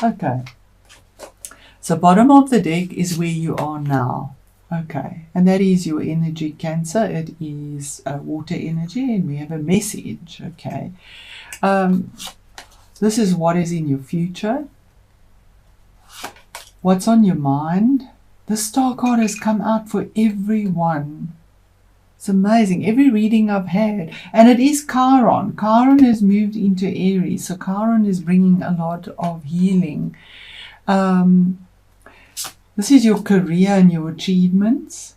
Okay. So bottom of the deck is where you are now. Okay. And that is your energy, Cancer. It is water energy, and we have a message. Okay. This is what is in your future. What's on your mind? The Star card has come out for everyone. It's amazing. Every reading I've had. And it is Chiron. Chiron has moved into Aries. So Chiron is bringing a lot of healing. This is your career and your achievements.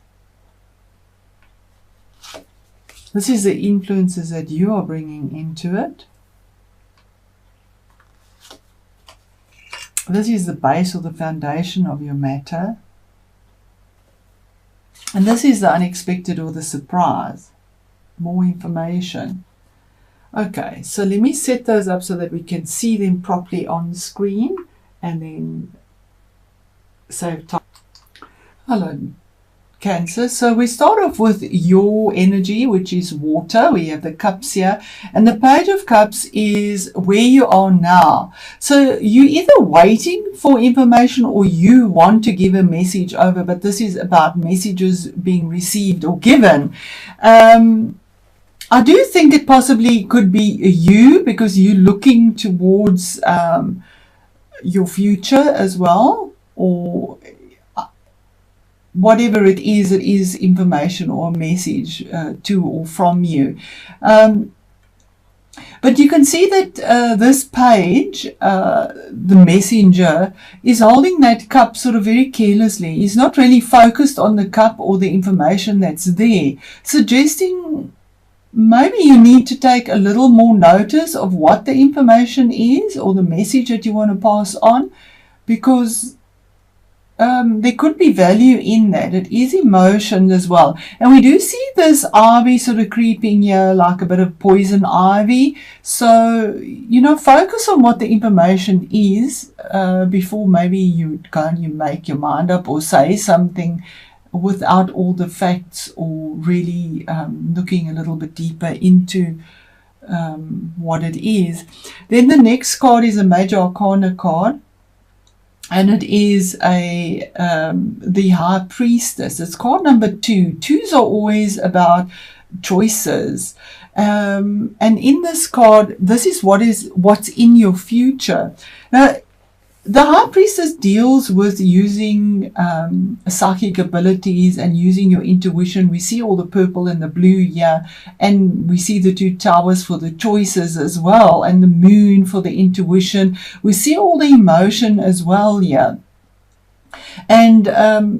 This is the influences that you are bringing into it. This is the base or the foundation of your matter. And this is the unexpected or the surprise. More information. Okay, so let me set those up so that we can see them properly on screen and then save time. Hello, Cancer. So we start off with your energy, which is water. We have the cups here. And the Page of Cups is where you are now. So you're either waiting for information or you want to give a message over, but this is about messages being received or given. I do think it possibly could be you, because you're looking towards your future as well, or whatever it is information or a message to or from you. But you can see that this page, the messenger, is holding that cup sort of very carelessly. He's not really focused on the cup or the information that's there, suggesting maybe you need to take a little more notice of what the information is or the message that you want to pass on, because there could be value in that. It is emotion as well. And we do see this ivy sort of creeping here, like a bit of poison ivy. So, focus on what the information is before maybe you go and you make your mind up or say something without all the facts, or really looking a little bit deeper into what it is. Then the next card is a Major Arcana card. And it is the High Priestess. It's card number 2. 2s are always about choices. And in this card, this is what's in your future. Now, the High Priestess deals with using psychic abilities and using your intuition. We see all the purple and the blue here, and we see the 2 towers for the choices as well, and the moon for the intuition. We see all the emotion as well here. And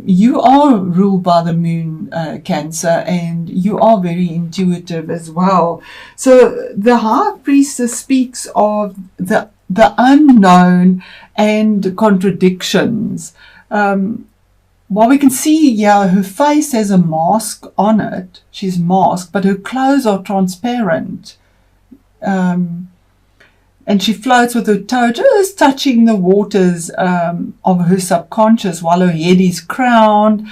you are ruled by the moon, Cancer, and you are very intuitive as well. So the High Priestess speaks of the unknown and contradictions. While we can see here her face has a mask on it, she's masked, but her clothes are transparent. And she floats with her toe just touching the waters of her subconscious, while her head is crowned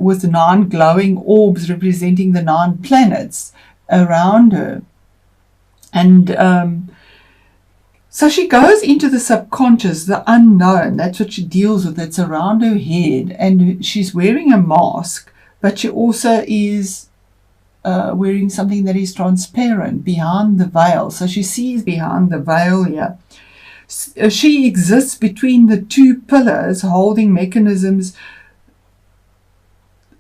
with 9 glowing orbs representing the 9 planets around her. And so she goes into the subconscious, the unknown. That's what she deals with. It's around her head. And she's wearing a mask, but she also is wearing something that is transparent behind the veil. So she sees behind the veil here. She exists between the 2 pillars, holding mechanisms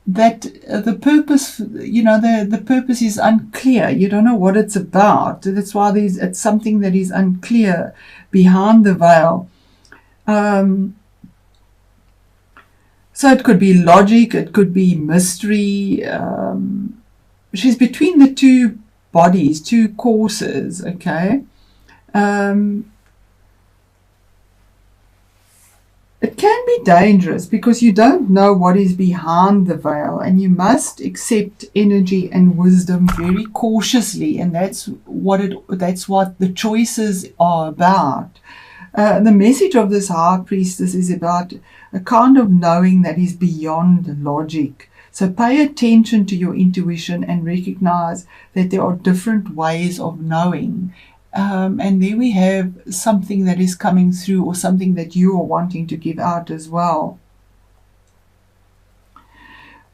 that the purpose, the purpose is unclear. You don't know what it's about. That's why it's something that is unclear behind the veil. So it could be logic, it could be mystery. She's between the 2 bodies, 2 courses, okay? It can be dangerous because you don't know what is behind the veil, and you must accept energy and wisdom very cautiously, and that's what the choices are about. The message of this High Priestess is about a kind of knowing that is beyond logic. So pay attention to your intuition and recognize that there are different ways of knowing, And there we have something that is coming through, or something that you are wanting to give out as well.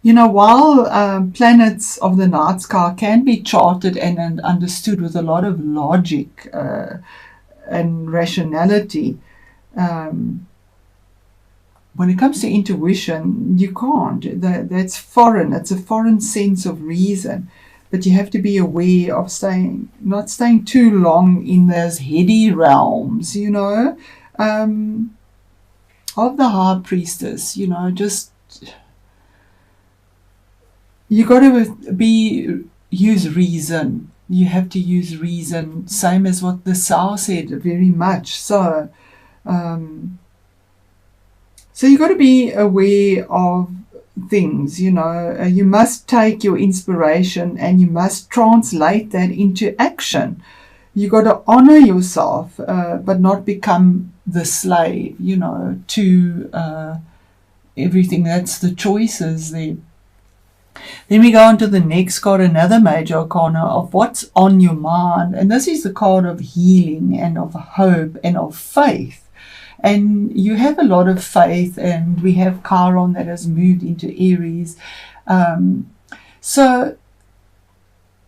You know, while planets of the night sky can be charted and understood with a lot of logic and rationality, when it comes to intuition, you can't. That's foreign. It's a foreign sense of reason. But you have to be aware of not staying too long in those heady realms, you know, of the high priestess. You know, just you got to use reason. You have to use reason, same as what the Sao said, very much so. So you got to be aware of things, you know. You must take your inspiration and you must translate that into action. You got to honor yourself, but not become the slave, you know, to everything. That's the choices there. Then we go on to the next card, another major arcana of what's on your mind. And this is the card of healing and of hope and of faith. And you have a lot of faith, and we have Chiron that has moved into Aries. So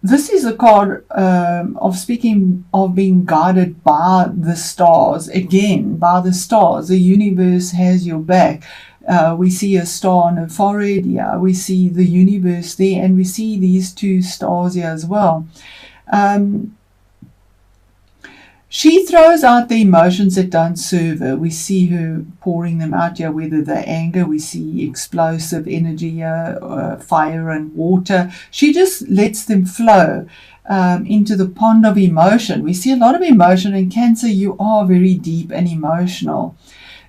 this is a card of speaking of being guided by the stars. Again, by the stars. The universe has your back. We see a star on her forehead here. We see the universe there, and we see these two stars here as well. She throws out the emotions that don't serve her. We see her pouring them out here, whether they're anger, we see explosive energy here, fire and water. She just lets them flow into the pond of emotion. We see a lot of emotion in Cancer. You are very deep and emotional.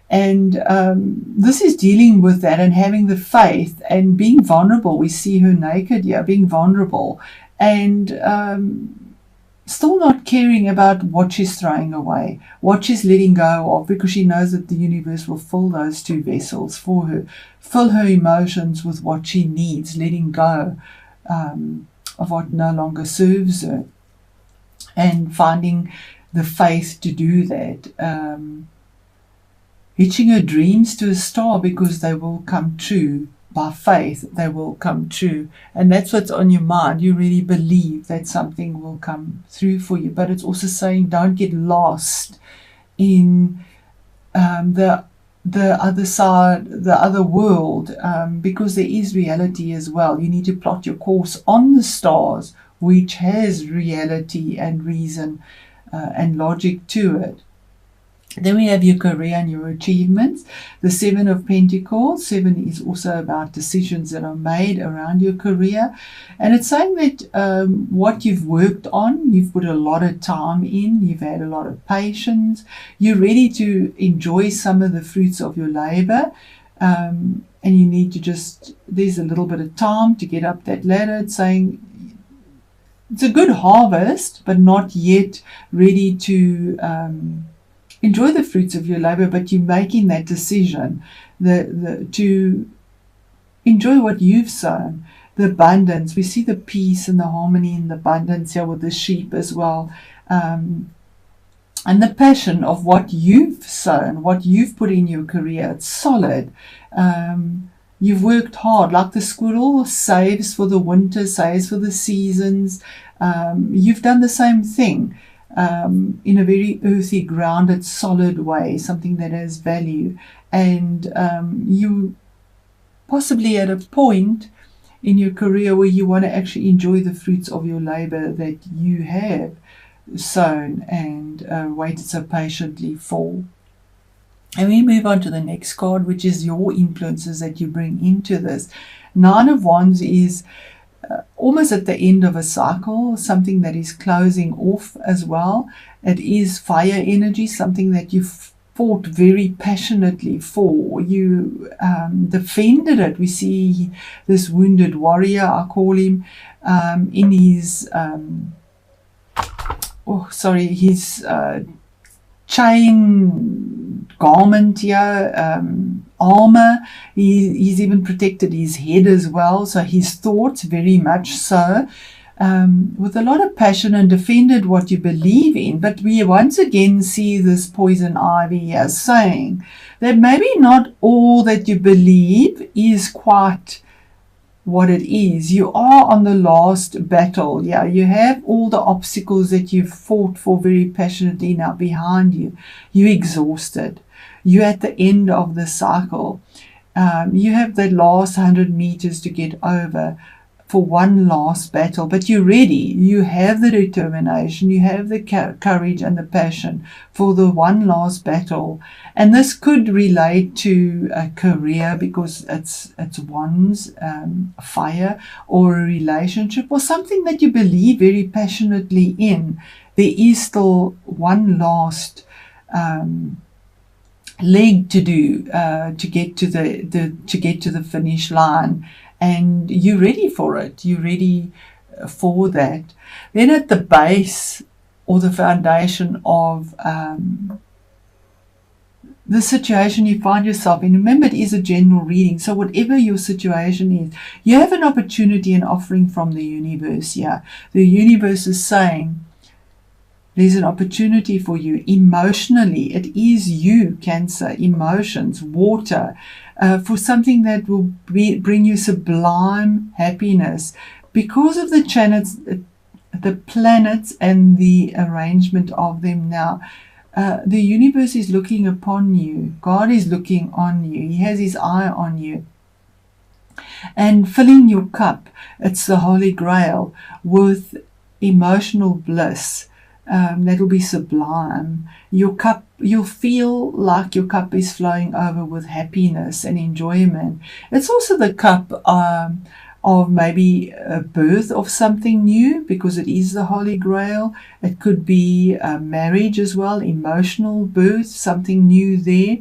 And this is dealing with that and having the faith and being vulnerable. We see her naked here, being vulnerable. And still not caring about what she's throwing away, what she's letting go of, because she knows that the universe will fill those two vessels for her, fill her emotions with what she needs, letting go of what no longer serves her, and finding the faith to do that, hitching her dreams to a star, because they will come true. By faith, they will come true. And that's what's on your mind. You really believe that something will come through for you. But it's also saying don't get lost in the other side, the other world, because there is reality as well. You need to plot your course on the stars, which has reality and reason and logic to it. Then we have your career and your achievements. The Seven of Pentacles. 7 is also about decisions that are made around your career. And it's saying that what you've worked on, you've put a lot of time in, you've had a lot of patience, you're ready to enjoy some of the fruits of your labor. And you need to there's a little bit of time to get up that ladder. It's saying it's a good harvest, but not yet ready to enjoy the fruits of your labor, but you're making that decision to enjoy what you've sown. The abundance, we see the peace and the harmony and the abundance here with the sheep as well, and the passion of what you've sown, what you've put in your career. It's solid. You've worked hard, like the squirrel saves for the winter, saves for the seasons. You've done the same thing. In a very earthy, grounded, solid way, something that has value. And you possibly at a point in your career where you want to actually enjoy the fruits of your labor that you have sown and waited so patiently for. And we move on to the next card, which is your influences that you bring into this. 9 of Wands is almost at the end of a cycle, something that is closing off as well. It is fire energy, something that you've fought very passionately for. You defended it. We see this wounded warrior, I call him, in his his chain garment here, armor. He's even protected his head as well, so his thoughts very much so. with a lot of passion and defended what you believe in. But we once again see this poison ivy as saying that maybe not all that you believe is quite what it is. You are on the last battle. Yeah, you have all the obstacles that you've fought for very passionately now behind you. You're exhausted. You're at the end of the cycle. You have the last 100 meters to get over for one last battle, but you're ready. You have the determination, you have the courage and the passion for the one last battle. And this could relate to a career, because it's one's fire, or a relationship, or something that you believe very passionately in. There is still one last leg to do to get to the finish line. And you're ready for it. You're ready for that. Then at the base, or the foundation of the situation you find yourself in, remember it is a general reading, so whatever your situation is, you have an opportunity and offering from the universe here. The universe is saying, there's an opportunity for you emotionally. It is you, Cancer, emotions, water, for something that will bring you sublime happiness because of the planets and the arrangement of them now. The universe is looking upon you. God is looking on you. He has his eye on you. And filling your cup, it's the Holy Grail, with emotional bliss. That'll be sublime. Your cup, you'll feel like your cup is flowing over with happiness and enjoyment. It's also the cup of maybe a birth of something new, because it is the Holy Grail. It could be marriage as well, emotional birth, something new there.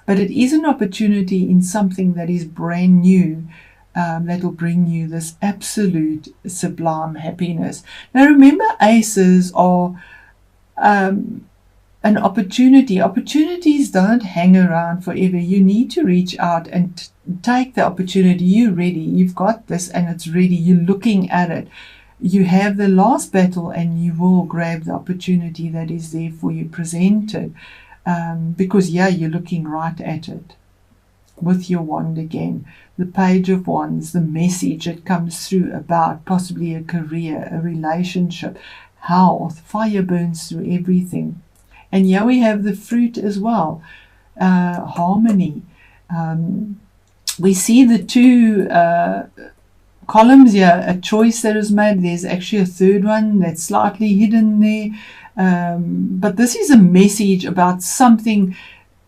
But it is an opportunity in something that is brand new, that will bring you this absolute sublime happiness. Now remember, aces are an opportunity. Opportunities don't hang around forever. You need to reach out and take the opportunity. You're ready. You've got this and it's ready. You're looking at it. You have the last battle and you will grab the opportunity that is there for you presented. Because you're looking right at it. With your wand again, the Page of Wands, the message that comes through about possibly a career, a relationship, health, fire burns through everything. And here we have the fruit as well, harmony. We see the two columns here, a choice that is made. There's actually a third one that's slightly hidden there. But this is a message about something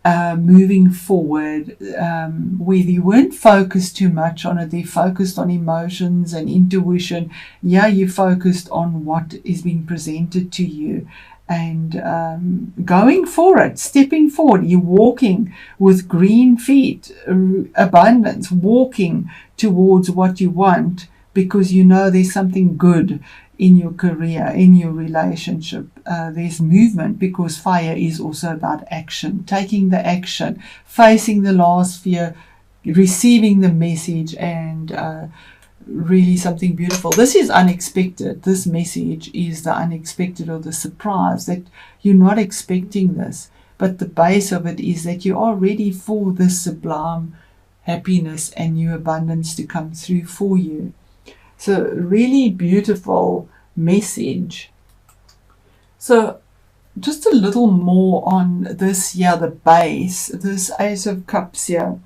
moving forward, where you weren't focused too much on it. They focused on emotions and intuition. You focused on what is being presented to you and going for it, stepping forward. You're walking with green feet, abundance, walking towards what you want, because you know there's something good in your career, in your relationship. There's movement, because fire is also about action, taking the action, facing the last fear, receiving the message, and really something beautiful. This is unexpected. This message is the unexpected, or the surprise, that you're not expecting this. But the base of it is that you are ready for this sublime happiness and new abundance to come through for you. So really beautiful message. So just a little more on this here, the base, this Ace of Cups here.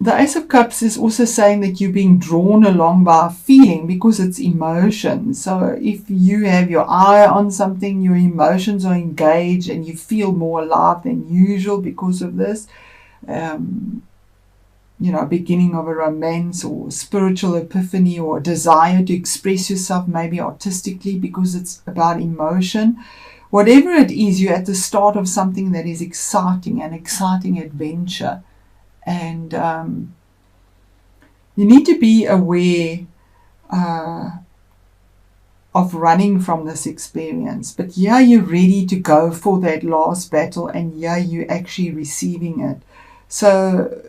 The Ace of Cups is also saying that you're being drawn along by a feeling, because it's emotion. So if you have your eye on something, your emotions are engaged and you feel more alive than usual because of this. Beginning of a romance or spiritual epiphany, or a desire to express yourself maybe artistically, because it's about emotion. Whatever it is, you're at the start of something that is exciting, an exciting adventure. And you need to be aware of running from this experience. But you're ready to go for that last battle, and you're actually receiving it. So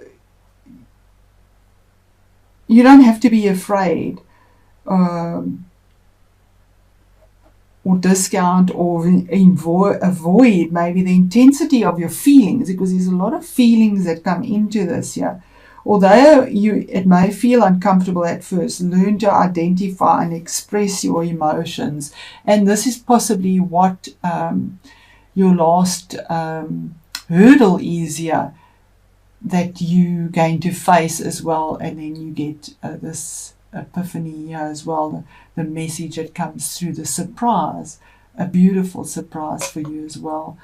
you don't have to be afraid or discount or avoid maybe the intensity of your feelings, because there's a lot of feelings that come into this. Yeah, although it may feel uncomfortable at first, learn to identify and express your emotions, and this is possibly what your last hurdle is here that you're going to face as well, and then you get this epiphany here as well, the message that comes through, the surprise, a beautiful surprise for you as well.